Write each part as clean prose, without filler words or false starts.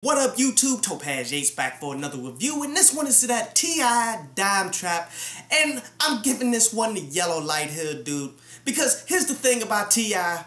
What up YouTube, Topaz Yates back for another review, and this one is to that T.I. Dime Trap, and I'm giving this one the yellow light here, dude, because here's the thing about T.I.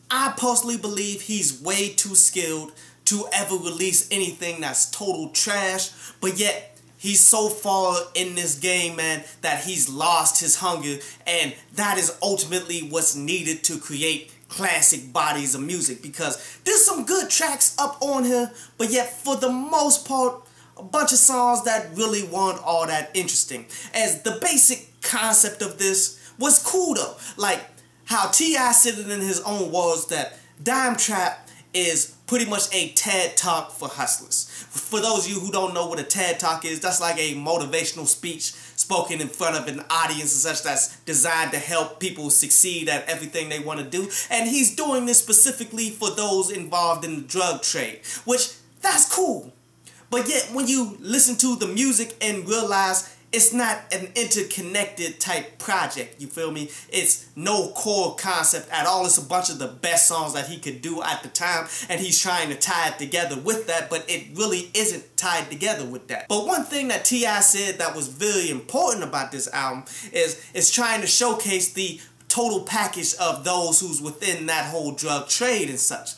I personally believe he's way too skilled to ever release anything that's total trash, but yet he's so far in this game, man, that he's lost his hunger, and that is ultimately what's needed to create classic bodies of music, because there's some good tracks up on here, but yet for the most part a bunch of songs that really weren't all that interesting. As the basic concept of this was cool though, like how T.I. said it in his own words that Dime Trap is pretty much a TED Talk for hustlers. For those of you who don't know what a TED Talk is, that's like a motivational speech spoken in front of an audience and such that's designed to help people succeed at everything they want to do. And he's doing this specifically for those involved in the drug trade, which that's cool. But yet when you listen to the music and realize it's not an interconnected type project, you feel me? It's no core concept at all. It's a bunch of the best songs that he could do at the time, and he's trying to tie it together with that, but it really isn't tied together with that. But one thing that T.I. said that was very important about this album is trying to showcase the total package of those who's within that whole drug trade and such.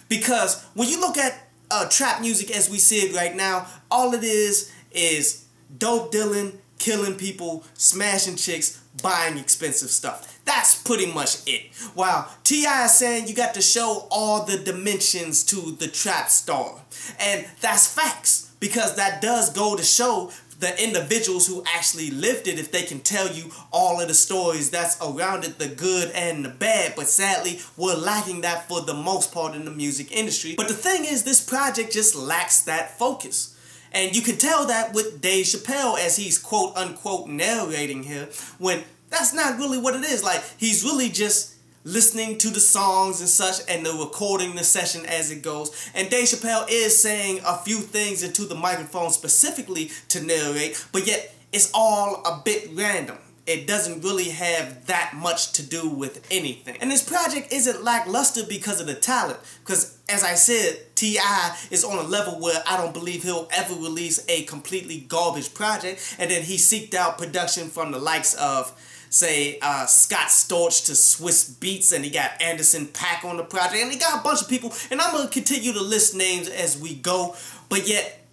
Because when you look at trap music as we see it right now, all it is dope dealing, killing people, smashing chicks, buying expensive stuff. That's pretty much it. While T.I. is saying you got to show all the dimensions to the trap star. And that's facts, because that does go to show the individuals who actually lived it, if they can tell you all of the stories that's around it, the good and the bad. But sadly, we're lacking that for the most part in the music industry. But the thing is, this project just lacks that focus. And you can tell that with Dave Chappelle as he's quote unquote narrating here, when that's not really what it is. Like, he's really just listening to the songs and such and the recording the session as it goes. And Dave Chappelle is saying a few things into the microphone specifically to narrate, but yet it's all a bit random. It doesn't really have that much to do with anything. And this project isn't lackluster because of the talent. Because as I said, T.I. is on a level where I don't believe he'll ever release a completely garbage project. And then he seeked out production from the likes of, say, Scott Storch to Swiss Beats, and he got Anderson .Paak on the project, and he got a bunch of people, and I'm going to continue to list names as we go, but yet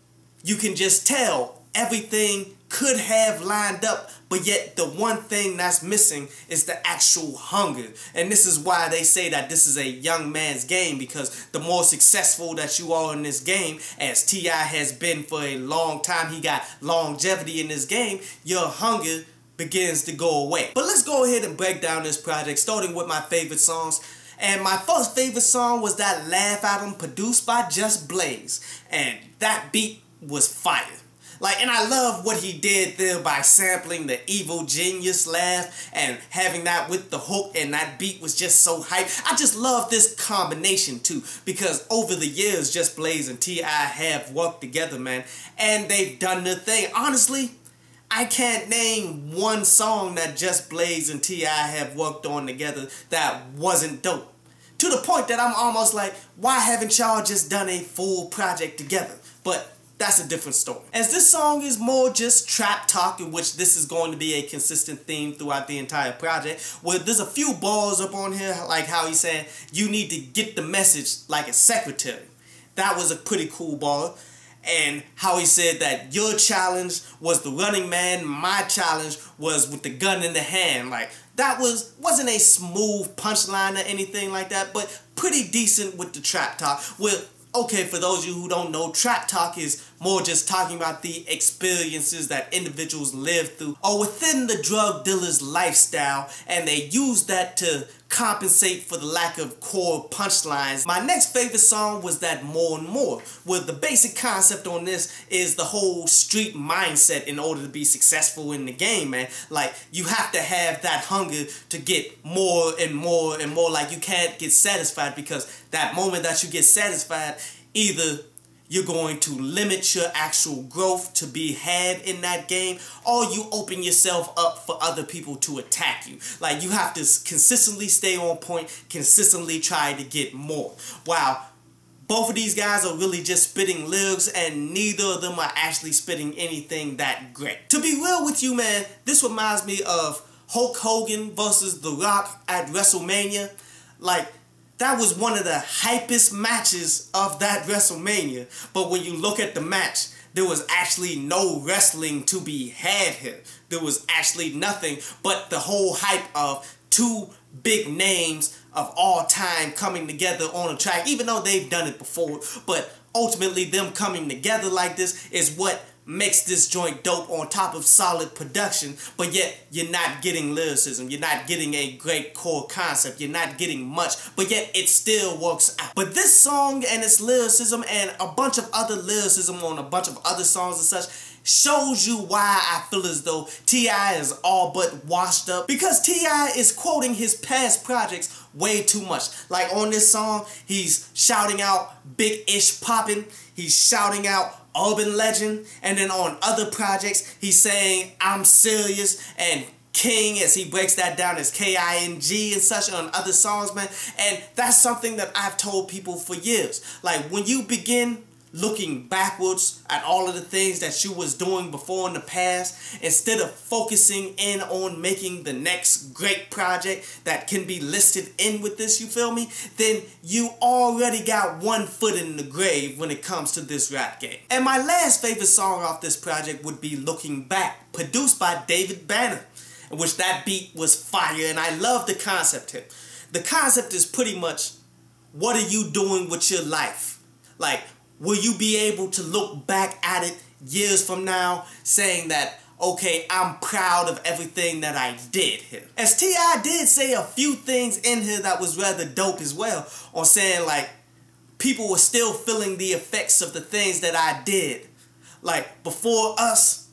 you can just tell everything could have lined up, but yet the one thing that's missing is the actual hunger. And this is why they say that this is a young man's game, because the more successful that you are in this game, as T.I. has been for a long time, he got longevity in this game, your hunger begins to go away. But let's go ahead and break down this project, starting with my favorite songs. And my first favorite song was that Laugh at 'Em, produced by Just Blaze. And that beat was fire. Like, and I love what he did there by sampling the Evil Genius laugh and having that with the hook, and that beat was just so hype. I just love this combination too, because over the years, Just Blaze and T.I. have worked together, man, and they've done their thing. Honestly, I can't name one song that Just Blaze and T.I. have worked on together that wasn't dope. To the point that I'm almost like, why haven't y'all just done a full project together? But that's a different story. As this song is more just trap talk, in which this is going to be a consistent theme throughout the entire project, where there's a few bars up on here, like how he's saying, you need to get the message like a secretary. That was a pretty cool bar. And how he said that your challenge was the running man, my challenge was with the gun in the hand. Like, that wasn't a smooth punchline or anything like that, but pretty decent with the trap talk. Well, okay, for those of you who don't know, trap talk is more just talking about the experiences that individuals live through or within the drug dealer's lifestyle, and they use that to compensate for the lack of core punchlines. My next favorite song was that More and More, where the basic concept on this is the whole street mindset in order to be successful in the game, man. Like, you have to have that hunger to get more and more and more. Like, you can't get satisfied, because that moment that you get satisfied, either you're going to limit your actual growth to be had in that game, or you open yourself up for other people to attack you. Like, you have to consistently stay on point, consistently try to get more. While both of these guys are really just spitting lyrics, and neither of them are actually spitting anything that great. To be real with you, man, this reminds me of Hulk Hogan versus The Rock at WrestleMania. Like, that was one of the hypest matches of that WrestleMania. But when you look at the match, there was actually no wrestling to be had here. There was actually nothing but the whole hype of two big names of all time coming together on a track, even though they've done it before. But ultimately, them coming together like this is what makes this joint dope, on top of solid production. But yet you're not getting lyricism, you're not getting a great core concept, you're not getting much, but yet it still works out. But this song and its lyricism and a bunch of other lyricism on a bunch of other songs and such shows you why I feel as though T.I. is all but washed up, because T.I. is quoting his past projects way too much. Like on this song, he's shouting out Big Ish Poppin', he's shouting out Urban Legend, and then on other projects, he's saying I'm serious and King, as he breaks that down as K-I-N-G and such on other songs, man. And that's something that I've told people for years. Like, when you begin looking backwards at all of the things that you was doing before in the past, instead of focusing in on making the next great project that can be listed in with this, you feel me, then you already got one foot in the grave when it comes to this rap game. And my last favorite song off this project would be Looking Back, produced by David Banner, in which that beat was fire, and I love the concept here. The concept is pretty much, what are you doing with your life? Like, will you be able to look back at it years from now saying that, okay, I'm proud of everything that I did here? As T.I. did say a few things in here that was rather dope as well, on saying like, people were still feeling the effects of the things that I did. Like, before us,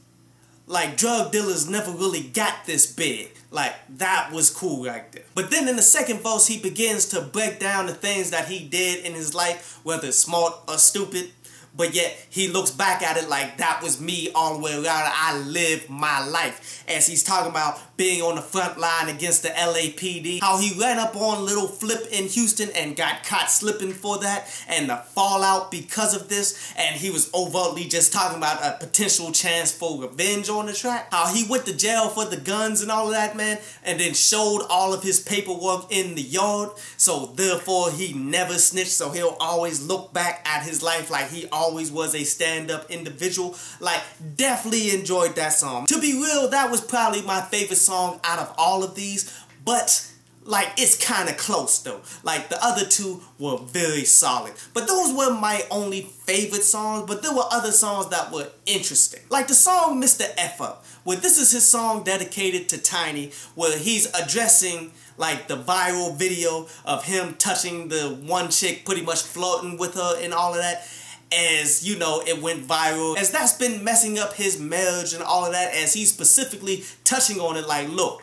like, drug dealers never really got this big. Like, that was cool right there. But then in the second verse, he begins to break down the things that he did in his life, whether smart or stupid. But yet, he looks back at it like, that was me all the way around. I lived my life. As he's talking about being on the front line against the LAPD. How he ran up on Little Flip in Houston and got caught slipping for that. And the fallout because of this. And he was overtly just talking about a potential chance for revenge on the track. How he went to jail for the guns and all of that, man. And then showed all of his paperwork in the yard. So therefore, he never snitched. So he'll always look back at his life like he always was a stand-up individual. Like, definitely enjoyed that song. To be real, that was probably my favorite song out of all of these, but like, it's kind of close though. Like, the other two were very solid, but those were my only favorite songs. But there were other songs that were interesting, like the song Mr. F Up, where this is his song dedicated to Tiny, where he's addressing like the viral video of him touching the one chick, pretty much flirting with her and all of that. As, you know, it went viral, as that's been messing up his marriage and all of that, as he's specifically touching on it like, look,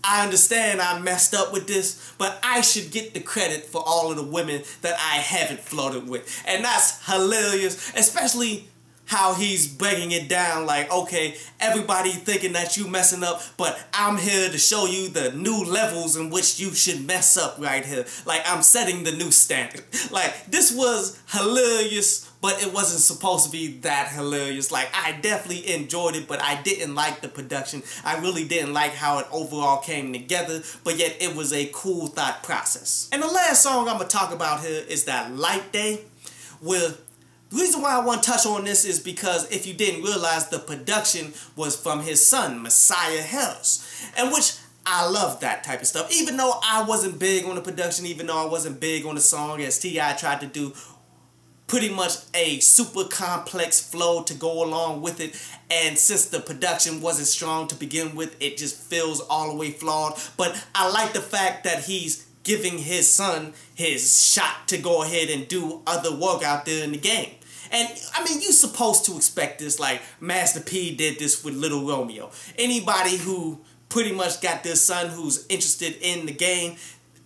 I understand I messed up with this, but I should get the credit for all of the women that I haven't flirted with. And that's hilarious, especially how he's breaking it down like, okay, everybody thinking that you messing up, but I'm here to show you the new levels in which you should mess up right here. Like, I'm setting the new standard. Like, this was hilarious, but it wasn't supposed to be that hilarious. Like, I definitely enjoyed it, but I didn't like the production. I really didn't like how it overall came together, but yet it was a cool thought process. And the last song I'm gonna talk about here is that Light Day, where the reason why I want to touch on this is because if you didn't realize, the production was from his son, Messiah Harris, and which I love that type of stuff. Even though I wasn't big on the production, even though I wasn't big on the song, as T.I. tried to do pretty much a super complex flow to go along with it, and since the production wasn't strong to begin with, it just feels all the way flawed. But I like the fact that he's giving his son his shot to go ahead and do other work out there in the game. And, I mean, you're supposed to expect this. Like, Master P did this with Little Romeo. Anybody who pretty much got their son who's interested in the game,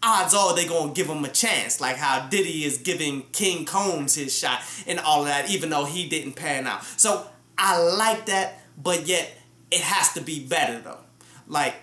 odds are they're going to give him a chance. Like how Diddy is giving King Combs his shot and all of that, even though he didn't pan out. So, I like that, but yet it has to be better, though. Like,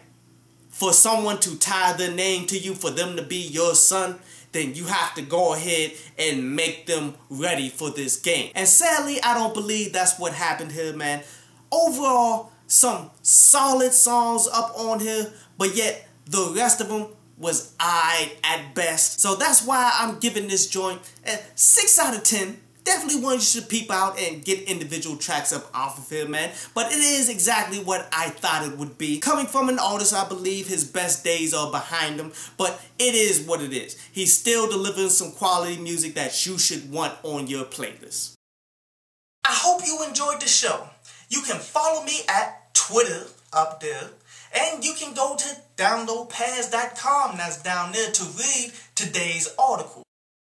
for someone to tie their name to you, for them to be your son, then you have to go ahead and make them ready for this game. And sadly, I don't believe that's what happened here, man. Overall, some solid songs up on here, but yet the rest of them was aight at best. So that's why I'm giving this joint a 6 out of 10. Definitely one you should peep out and get individual tracks up off of here, man. But it is exactly what I thought it would be. Coming from an artist, I believe his best days are behind him, but it is what it is. He's still delivering some quality music that you should want on your playlist. I hope you enjoyed the show. You can follow me at Twitter up there, and you can go to downloadpaz.com, that's down there, to read today's article.